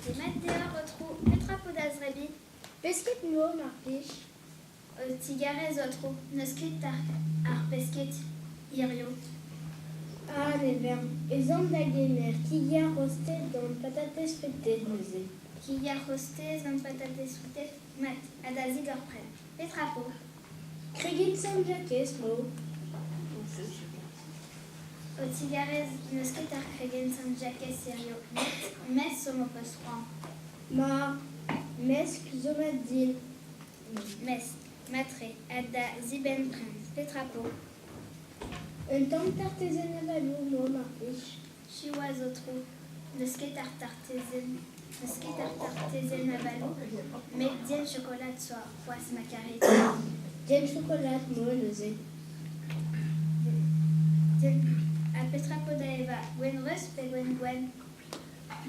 Demet otro, Petra podazrebi, Pesket no marpich. Tigarez otro, Nosket ar pesket irio. Ah, never. Ezan da gemer, kiga rostet dans patates frites neuze. Qui a rosté zan patates frites, mat, adazig ur pren. Petra po, Kregit san jakes mo. Tigarez Nosket ar kregen san jakes irio. Mes somo pos roan. Ma mesk zomadil. Mes, matre, adda ziben pren. Petra po, Un temps tartezen avalou mo marpich. chioaz otro, Nosket ar tartezen avalo, met dien chocolat soir, poas macaret. Dien chocolat mo neuze. A Petra podaeva, gwen reus pe gwen.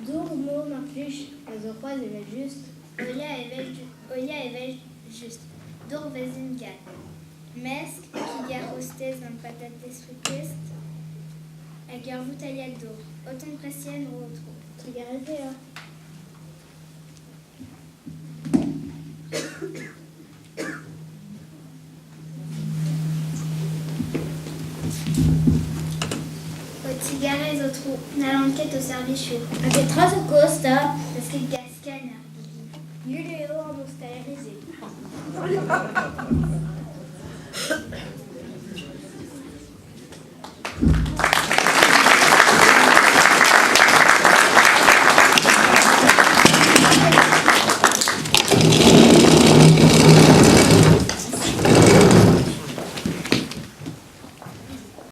Dour mo marpich. A zo c'hoaz evel just. Oya evel just. Dour vezin gal. Mesk, kiga rostez an patates frites, hag ur voutaliad dour. Oton presien o otro. Tigarez eo. O tigarez otro, nalanket o servicio. A petra zo kosta. Parce gaskan ar gigi. Yuleo am ostaerize.